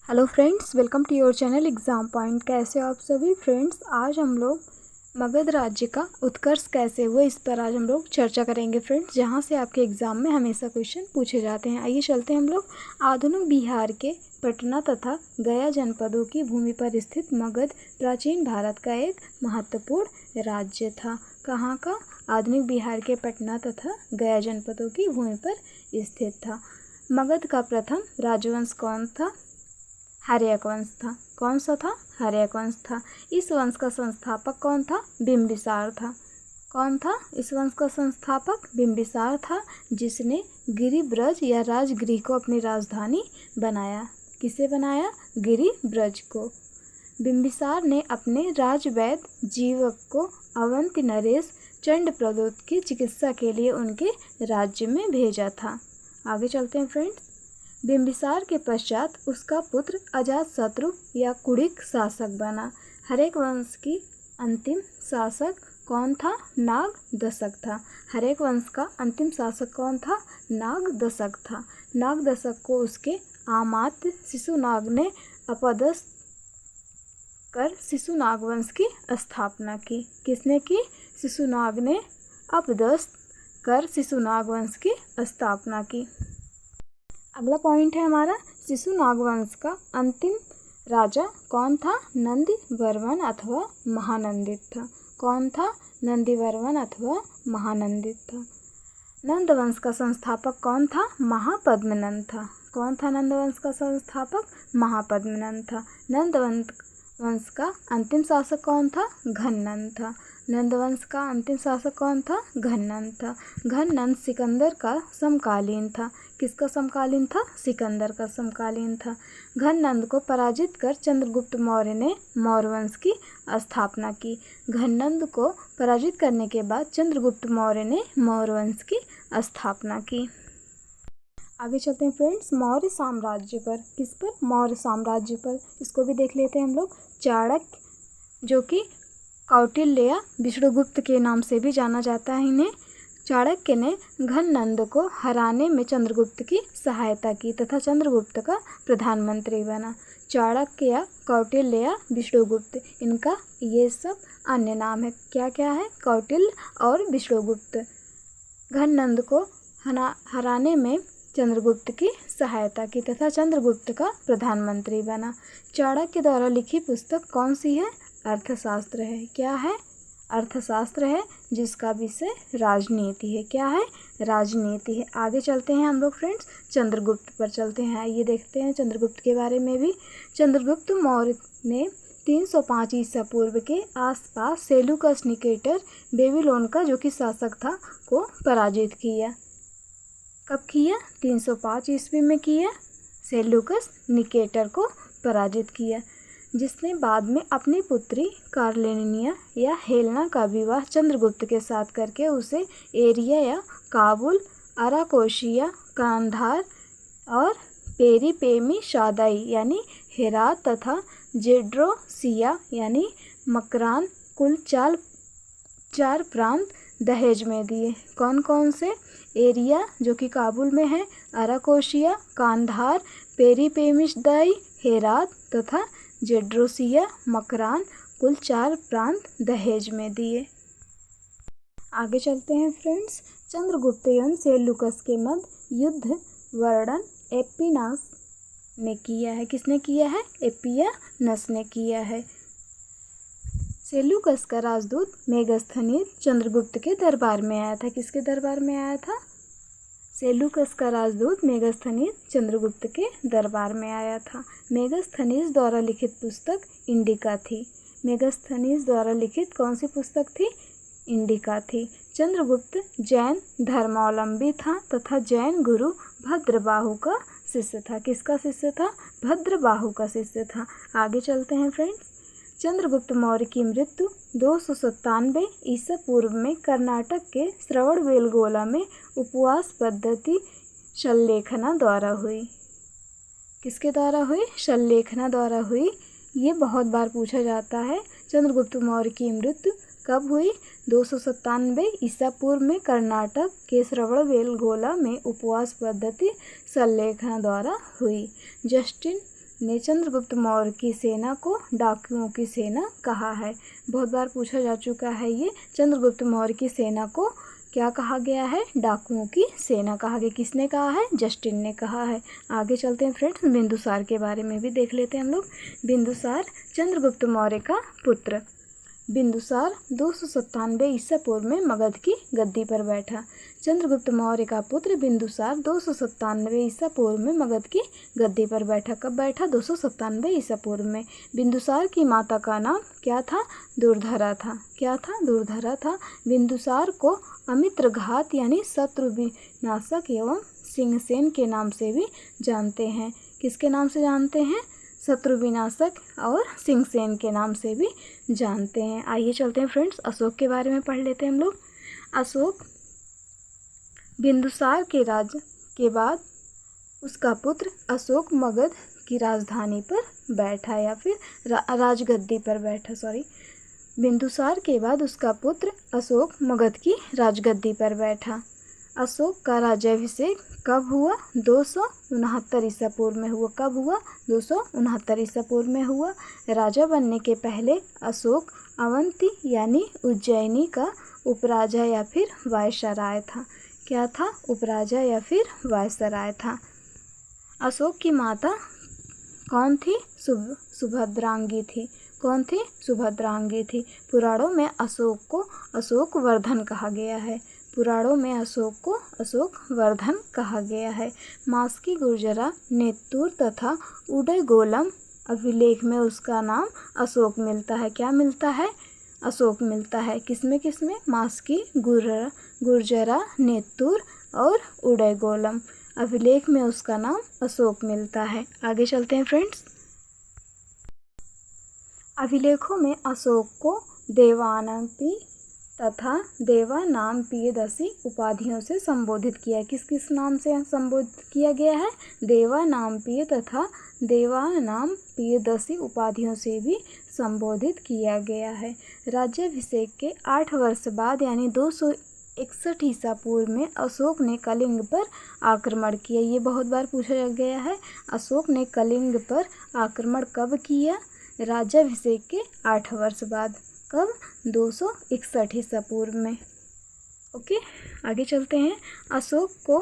Hello friends, welcome to your channel exam point. कैसे हो आप सभी फ्रेंड्स। आज हम लोग मगध राज्य का उत्कर्ष कैसे हुआ इस पर आज हम लोग चर्चा करेंगे फ्रेंड्स, जहां से आपके एग्ज़ाम में हमेशा क्वेश्चन पूछे जाते हैं। आइए चलते हैं हम लोग। आधुनिक बिहार के पटना तथा गया जनपदों की भूमि पर स्थित मगध प्राचीन भारत का एक महत्वपूर्ण राज्य था। कहाँ का? आधुनिक बिहार के पटना तथा गया जनपदों की भूमि पर स्थित था। मगध का प्रथम राजवंश कौन था? हर्यक वंश था। कौन सा था? हर्यक वंश था। इस वंश का संस्थापक कौन था? बिंबिसार था। कौन था इस वंश का संस्थापक? बिंबिसार था, जिसने गिरिब्रज या राजगृह को अपनी राजधानी बनाया। किसे बनाया? गिरिब्रज को। बिंबिसार ने अपने राजवैद्य जीवक को अवंती नरेश चंडप्रद्योत की चिकित्सा के लिए उनके राज्य में भेजा था। आगे चलते हैं फ्रेंड्स। बिंबिसार के पश्चात उसका पुत्र अजातशत्रु या कुड़िक शासक बना। हर्यक वंश की अंतिम शासक कौन था? नागदशक था। हर्यक वंश का अंतिम शासक कौन था? नागदशक था। नागदशक को उसके अमात्य शिशुनाग ने अपदस्थ कर शिशुनाग वंश की स्थापना की। किसने की? शिशुनाग ने अपदस्थ कर शिशुनाग वंश की स्थापना की। अगला पॉइंट है हमारा, शिशुनाग वंश का अंतिम राजा कौन था? नंदीवर्मन अथवा महानंदित था। कौन था? नंदीवर्मन अथवा महानंदित था। नंद वंश का संस्थापक कौन था? महापद्मनंद था। कौन था नंद वंश का संस्थापक? महापद्मनंद था। नंद वंश का अंतिम शासक कौन था? घननंद था। नंद वंश का अंतिम शासक कौन था? घननंद था। घननंद सिकंदर का समकालीन था। किसका समकालीन था? सिकंदर का समकालीन था। घननंद को पराजित कर चंद्रगुप्त मौर्य ने मौर्य वंश की स्थापना की। घननंद को पराजित करने के बाद चंद्रगुप्त मौर्य ने मौर्य वंश की स्थापना की। आगे चलते हैं फ्रेंड्स, मौर्य साम्राज्य पर। किस पर? मौर्य साम्राज्य पर। इसको भी देख लेते हैं हम लोग। चाणक्य, जो कि कौटिल्य या विष्णुगुप्त के नाम से भी जाना जाता है इन्हें, चाणक्य ने घननंद को हराने में चंद्रगुप्त की सहायता की तथा चंद्रगुप्त का प्रधानमंत्री बना। चाणक्य या कौटिल्य या विष्णुगुप्त, इनका ये सब अन्य नाम है। क्या क्या है? कौटिल्य और विष्णुगुप्त। घननंद को हराने में चंद्रगुप्त की सहायता की तथा चंद्रगुप्त का प्रधानमंत्री बना। चाणक्य द्वारा लिखी पुस्तक कौन सी है? अर्थशास्त्र है। क्या है? अर्थशास्त्र है, जिसका विषय राजनीति है। क्या है? राजनीति है। आगे चलते हैं हम लोग फ्रेंड्स, चंद्रगुप्त पर चलते हैं। ये देखते हैं चंद्रगुप्त के बारे में भी। चंद्रगुप्त मौर्य ने 305 ईसा पूर्व के आसपास सेल्यूकस निकेटर बेबीलोन का, जो कि शासक था, को पराजित किया। कब किया? 305 ईस्वी में किया। सेल्यूकस निकेटर को पराजित किया, जिसने बाद में अपनी पुत्री कार्लेनिया या हेलेना का विवाह चंद्रगुप्त के साथ करके उसे एरिया या काबुल, अराकोशिया, कांधार और पेरीपेमी शादाई यानी हेरात तथा जेड्रोसिया यानी मकरान, कुल चार प्रांत दहेज में दिए। कौन कौन से? एरिया, जो कि काबुल में है, अराकोशिया, कांधार, पेरीपेमिशदाई, हेरात तथा जेड्रोसिया, मकरान, कुल 4 प्रांत दहेज में दिए। आगे चलते हैं फ्रेंड्स। चंद्रगुप्त एवं सेल्यूकस के मध्य युद्ध वर्णन एपिनास ने किया है। किसने किया है? एपियानस ने किया है। सेल्यूकस का राजदूत मेगस्थनीज चंद्रगुप्त के दरबार में आया था। किसके दरबार में आया था? सेल्यूकस का राजदूत मेगस्थनीज चंद्रगुप्त के दरबार में आया था। मेगस्थनीज द्वारा लिखित पुस्तक इंडिका थी। मेगस्थनीज द्वारा लिखित कौन सी पुस्तक थी? इंडिका थी। चंद्रगुप्त जैन धर्मावलंबी था तथा जैन गुरु भद्रबाहु का शिष्य था। किसका शिष्य था? भद्रबाहु का शिष्य था। आगे चलते हैं फ्रेंड्स। चंद्रगुप्त मौर्य की मृत्यु 297 ईसा पूर्व में कर्नाटक के श्रवणबेलगोला में उपवास पद्धति शल्लेखना द्वारा हुई। किसके द्वारा हुई? शल्लेखना द्वारा हुई। ये बहुत बार पूछा जाता है। चंद्रगुप्त मौर्य की मृत्यु कब हुई? 297 ईसा पूर्व में कर्नाटक के श्रवणबेलगोला में उपवास पद्धति शल्लेखना द्वारा हुई। जस्टिन ने चंद्रगुप्त मौर्य की सेना को डाकुओं की सेना कहा है। बहुत बार पूछा जा चुका है ये। चंद्रगुप्त मौर्य की सेना को क्या कहा गया है? डाकुओं की सेना कहा गया। किसने कहा है? जस्टिन ने कहा है। आगे चलते हैं फ्रेंड्स, बिंदुसार के बारे में भी देख लेते हैं हम लोग। बिंदुसार चंद्रगुप्त मौर्य का पुत्र। बिंदुसार 297 ईसा पूर्व में मगध की गद्दी पर बैठा। चंद्रगुप्त मौर्य का पुत्र बिंदुसार 297 ईसा पूर्व में मगध की गद्दी पर बैठा। कब बैठा? 297 ईसा पूर्व में। बिंदुसार की माता का नाम क्या था? दुर्धरा था। क्या था? दुर्धरा था। बिंदुसार को अमित्रघात यानी शत्रु विनाशक एवं सिंहसेन के नाम से भी जानते हैं। किसके नाम से जानते हैं? शत्रु विनाशक और सिंहसेन के नाम से भी जानते हैं। आइए चलते हैं फ्रेंड्स, अशोक के बारे में पढ़ लेते हैं हम लोग। अशोक बिंदुसार के राज्य के बाद उसका पुत्र अशोक मगध की राजधानी पर बैठा या फिर राजगद्दी पर बैठा। बिंदुसार के बाद उसका पुत्र अशोक मगध की राजगद्दी पर बैठा। अशोक का राज्याभिषेक कब हुआ? 269 ईसा पूर्व में हुआ। कब हुआ? 269 ईसा पूर्व में हुआ। राजा बनने के पहले अशोक अवंती यानी उज्जैनी का उपराजा या फिर वायसराय था। क्या था? उपराजा या फिर वायसराय था। अशोक की माता कौन थी? सुभद्रांगी थी। कौन थी? सुभद्रांगी थी। पुराणों में अशोक को अशोक वर्धन कहा गया है। पुराणों में अशोक को अशोक वर्धन कहा गया है। मास्की गुर्जरा नेतुर तथा उदयगोलम अभिलेख में उसका नाम अशोक मिलता है। क्या मिलता है? अशोक मिलता है। किसमें किसमें? मास्की गुर्जरा नेतुर और उदयगोलम अभिलेख में उसका नाम अशोक मिलता है। आगे चलते हैं फ्रेंड्स। अभिलेखों में अशोक को देवानंपी तथा देवानामपीयदशी उपाधियों से संबोधित किया है। किस किस नाम से संबोधित किया गया है? देवानामपीय तथा देवानामपीयदशी उपाधियों से भी संबोधित किया गया है। राज्याभिषेक के 8 वर्ष बाद यानी 261 ईसा पूर्व में अशोक ने कलिंग पर आक्रमण किया। ये बहुत बार पूछा गया है। अशोक ने कलिंग पर आक्रमण कब किया? राज्याभिषेक के 8 वर्ष बाद। कब? 261 ईसा पूर्व में। ओके, आगे चलते हैं। अशोक को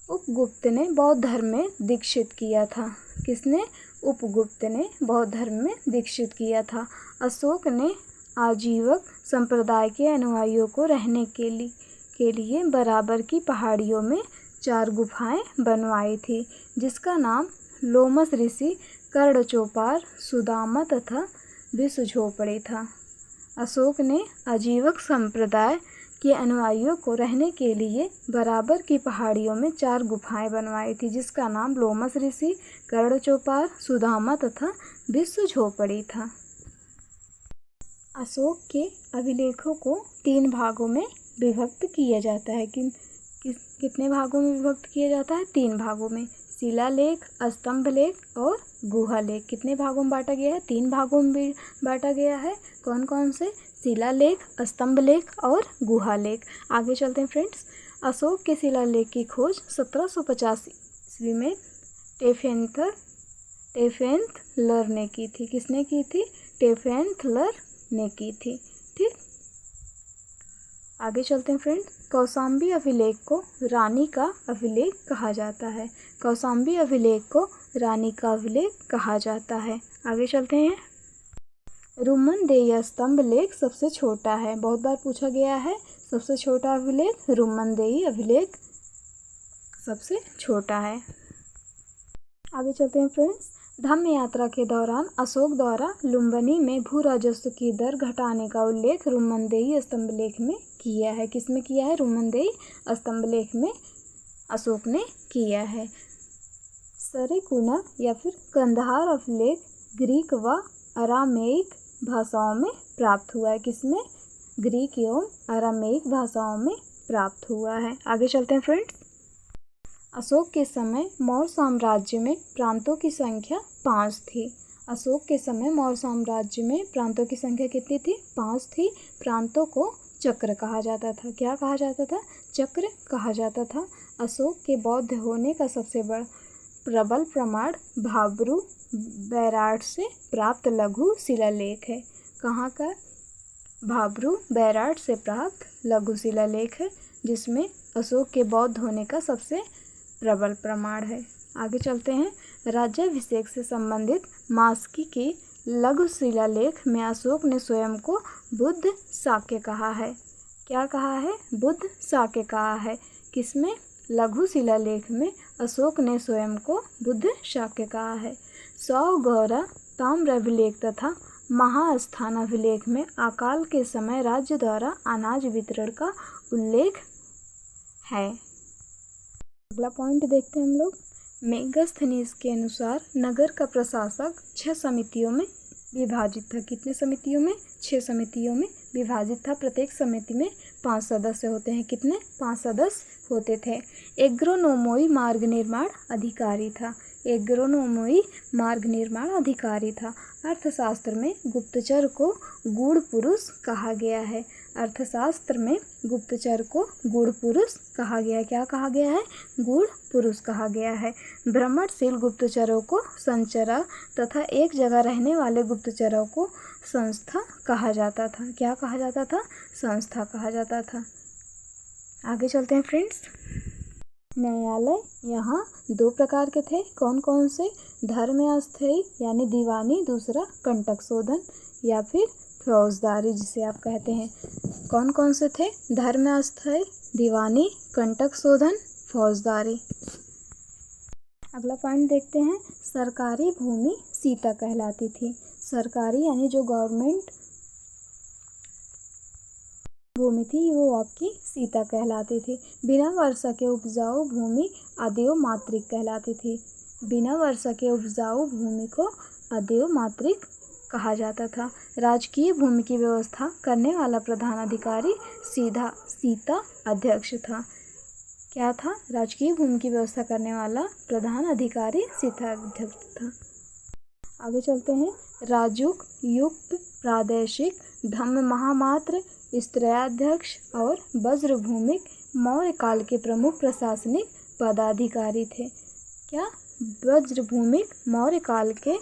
उपगुप्त ने बौद्ध धर्म में दीक्षित किया था। किसने? उपगुप्त ने बौद्ध धर्म में दीक्षित किया था। अशोक ने आजीवक संप्रदाय के अनुयायियों को रहने के लिए बराबर की पहाड़ियों में 4 गुफाएं बनवाई थी, जिसका नाम लोमस ऋषि, कर्णचोपार, सुदामा तथा विश्व झोपड़ी था। अशोक ने आजीवक संप्रदाय के अनुयायियों को रहने के लिए बराबर की पहाड़ियों में 4 गुफाएं बनवाई थी, जिसका नाम लोमस ऋषि, कर्णचोपार, सुदामा तथा विश्व झोपड़ी था। अशोक के अभिलेखों को 3 भागों में विभक्त किया जाता है। कितने भागों में विभक्त किया जाता है? 3 भागों में। शिलालेख, स्तंभलेख और गुहालेख। कितने भागों में बांटा गया है? 3 भागों में बांटा गया है। कौन कौन से? शिलालेख, स्तंभलेख और गुहालेख। आगे चलते हैं फ्रेंड्स। अशोक के शिलालेख की खोज 1750 ईस्वी में टेफेंथलर ने की थी। किसने की थी? टेफेंथलर ने की थी। ठीक, आगे चलते हैं फ्रेंड्स। कौशाम्बी अभिलेख को रानी का अभिलेख कहा जाता है। कौशाम्बी अभिलेख को रानी का अभिलेख कहा जाता है। आगे चलते हैं। रुमनदेही स्तंभ लेख सबसे छोटा है। बहुत बार पूछा गया है। सबसे छोटा अभिलेख रुमनदेही अभिलेख सबसे छोटा है। आगे चलते हैं फ्रेंड्स। धम्म यात्रा के दौरान अशोक द्वारा लुम्बिनी में भू राजस्व की दर घटाने का उल्लेख रुमनदेही स्तंभलेख में किया है। किसमें किया है? रुमनदेही स्तंभलेख में अशोक ने किया है। सरेकुना या फिर कंधार अभिलेख ग्रीक व अरामेइक भाषाओं में प्राप्त हुआ है। किसमें? ग्रीक एवं अरामेइक भाषाओं में प्राप्त हुआ है। आगे चलते हैं फ्रेंड्स। अशोक के समय मौर्य साम्राज्य में प्रांतों की संख्या 5 थी। अशोक के समय मौर्य साम्राज्य में प्रांतों की संख्या कितनी थी? 5 थी। प्रांतों को चक्र कहा जाता था। क्या कहा जाता था? चक्र कहा जाता था। अशोक के बौद्ध होने का सबसे बड़ा प्रबल प्रमाण भाब्रू बैराट से प्राप्त लघु शिलालेख है। कहाँ का? भाब्रू बैराट से प्राप्त लघु शिलालेख है, जिसमें अशोक के बौद्ध होने का सबसे प्रबल प्रमाण है। आगे चलते हैं। राज्याभिषेक से संबंधित मास्की के लघु शिलालेख में अशोक ने स्वयं को बुद्ध शाक्य कहा है। क्या कहा है? बुद्ध शाक्य कहा है। किसमें? लघु शिलालेख में अशोक ने स्वयं को बुद्ध शाक्य कहा है। सौगौरा ताम्राभिलेख तथा महास्थानाभिलेख में अकाल के समय राज्य द्वारा अनाज वितरण का उल्लेख है। अगला पॉइंट देखते हैं हम लोग। मेगास्थनीज के अनुसार नगर का प्रशासक 6 समितियों में विभाजित था। कितने समितियों में? 6 समितियों में विभाजित था। प्रत्येक समिति में 5 सदस्य होते हैं। कितने? 5 सदस्य होते थे। एग्रोनोमोई मार्ग निर्माण अधिकारी था। एग्रोनोमोई मार्ग निर्माण अधिकारी था। अर्थशास्त्र में गुप्तचर को गूढ़ पुरुष कहा गया है। अर्थशास्त्र में गुप्तचर को गूढ़ पुरुष कहा गया है। क्या कहा गया है? गूढ़ पुरुष कहा गया है। भ्रमणशील गुप्तचरों को संचरा तथा एक जगह रहने वाले गुप्तचरों को संस्था कहा जाता था। क्या कहा जाता था? संस्था कहा जाता था। आगे चलते हैं फ्रेंड्स। न्यायालय यहाँ 2 प्रकार के थे। कौन कौन से? धर्म अस्थायी यानी दीवानी, दूसरा कंटक शोधन या फिर फौजदारी जिसे आप कहते हैं। कौन कौन से थे? धर्म अस्थायी, दीवानी, कंटक शोधन, फौजदारी। अगला पॉइंट देखते हैं। सरकारी भूमि सीता कहलाती थी। सरकारी यानी जो गवर्नमेंट भूमि थी वो आपकी सीता कहलाती थी। बिना वर्षा के उपजाऊ भूमि अदेव मातृक कहलाती थी। बिना वर्षा के उपजाऊ भूमि को अदेव मातृक कहा जाता था। राजकीय भूमि की व्यवस्था करने वाला प्रधान अधिकारी सीता अध्यक्ष था। क्या था? राजकीय भूमि की व्यवस्था करने वाला प्रधान अधिकारी सीता अध्यक्ष था। आगे चलते हैं। राजूक युक्त प्रादेशिक धम्म महामात्र त्रयाध्यक्ष और वज्रभूमिक मौर्य काल के प्रमुख प्रशासनिक पदाधिकारी थे। क्या? वज्रभूमिक मौर्य काल के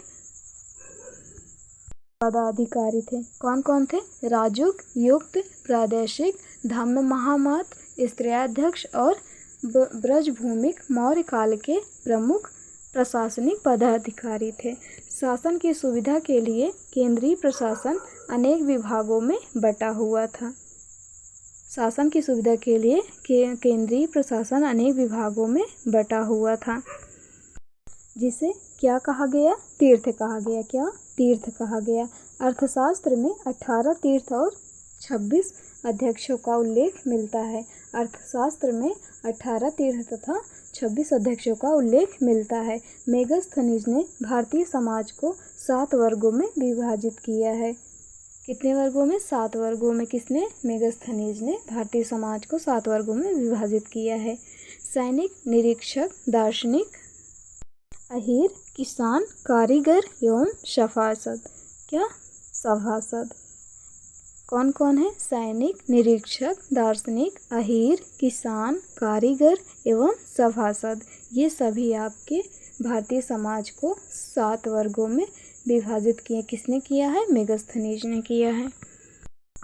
पदाधिकारी थे। कौन कौन थे? राजूक युक्त प्रादेशिक धम्म महामात्र त्रयाध्यक्ष और ब्रजभूमिक मौर्य काल के प्रमुख प्रशासनिक पदाधिकारी थे। शासन की सुविधा के लिए केंद्रीय प्रशासन अनेक विभागों में बटा हुआ था। शासन की सुविधा के लिए केंद्रीय प्रशासन अनेक विभागों में बटा हुआ था, जिसे क्या कहा गया? तीर्थ कहा गया। क्या? तीर्थ कहा गया। अर्थशास्त्र में 18 तीर्थ और 26 अध्यक्षों का उल्लेख मिलता है। अर्थशास्त्र में 18 तीर्थ तथा 26 अध्यक्षों का उल्लेख मिलता है। मेगास्थनीज ने भारतीय समाज को 7 वर्गों में विभाजित किया है। कितने वर्गों में? 7 वर्गों में। किसने? मेगास्थनीज ने भारतीय समाज को 7 वर्गों में विभाजित किया है। सैनिक, निरीक्षक, दार्शनिक, अहीर, किसान, कारीगर एवं सभासद। क्या? सभासद। कौन कौन है? सैनिक, निरीक्षक, दार्शनिक, अहीर, किसान, कारीगर एवं सभासद। ये सभी आपके भारतीय समाज को 7 वर्गों में विभाजित किए। किसने किया है? मेगास्थनीज ने किया है।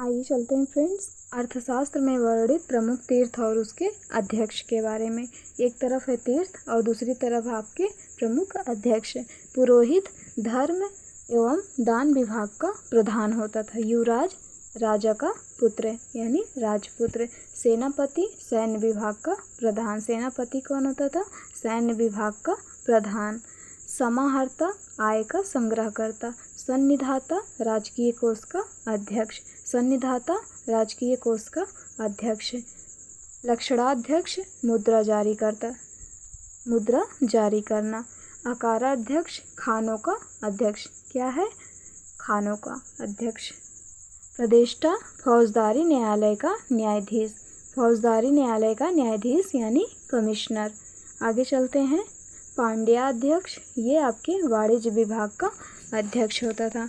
आइए चलते हैं फ्रेंड्स अर्थशास्त्र में वर्णित प्रमुख तीर्थ और उसके अध्यक्ष के बारे में। एक तरफ है तीर्थ और दूसरी तरफ आपके प्रमुख अध्यक्ष। पुरोहित धर्म एवं दान विभाग का प्रधान होता था। युवराज राजा का पुत्र यानी राजपुत्र। सेनापति सैन्य विभाग का प्रधान। सेनापति कौन होता था? सैन्य विभाग का प्रधान। समाहर्ता आय का संग्रहकर्ता। सन्निधाता राजकीय कोष का अध्यक्ष। सन्निधाता राजकीय कोष का अध्यक्ष। लक्षणाध्यक्ष मुद्रा जारी करता। मुद्रा जारी करना। आकाराध्यक्ष खानों का अध्यक्ष। क्या है? खानों का अध्यक्ष। प्रदेष्टा फौजदारी न्यायालय का न्यायाधीश। फौजदारी न्यायालय का न्यायाधीश यानी कमिश्नर। आगे चलते हैं। पांड्याध्यक्ष ये आपके वाणिज्य विभाग का अध्यक्ष होता था।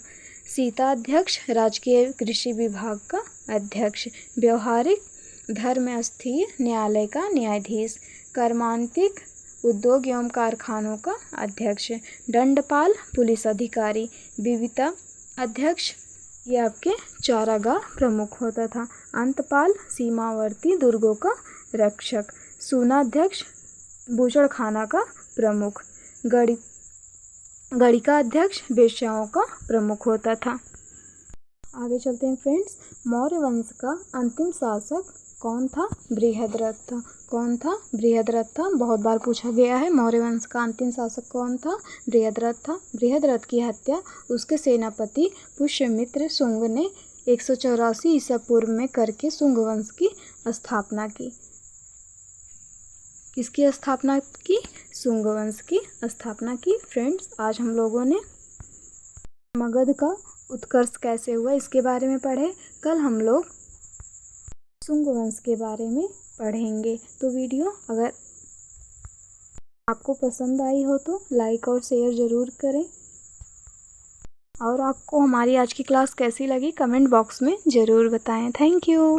सीताध्यक्ष राजकीय कृषि विभाग का अध्यक्ष। व्यवहारिक धर्मस्थीय न्यायालय का न्यायाधीश। कर्मांतिक उद्योग एवं कारखानों का अध्यक्ष। दंडपाल पुलिस अधिकारी। विविता अध्यक्ष, ये आपके चारागाह प्रमुख होता था। अंतपाल सीमावर्ती दुर्गों का रक्षक। सूनाध्यक्ष बूचड़खाना का प्रमुख। गणिका अध्यक्ष वेश्याओं का प्रमुख होता था। आगे चलते हैं फ्रेंड्स। मौर्य वंश का अंतिम शासक कौन था? बृहद्रथ था। कौन था? बृहद्रथ था। बहुत बार पूछा गया है मौर्य वंश का अंतिम शासक कौन था? बृहद्रथ था। बृहद्रथ की हत्या उसके सेनापति पुष्यमित्र शुंग ने 184 ईसा पूर्व में करके शुंग वंश की स्थापना की। किसकी स्थापना की? शुंग वंश की स्थापना की। फ्रेंड्स, आज हम लोगों ने मगध का उत्कर्ष कैसे हुआ इसके बारे में पढ़े। कल हम लोग शुंग वंश के बारे में पढ़ेंगे। तो वीडियो अगर आपको पसंद आई हो तो लाइक और शेयर ज़रूर करें, और आपको हमारी आज की क्लास कैसी लगी कमेंट बॉक्स में ज़रूर बताएं। Thank you.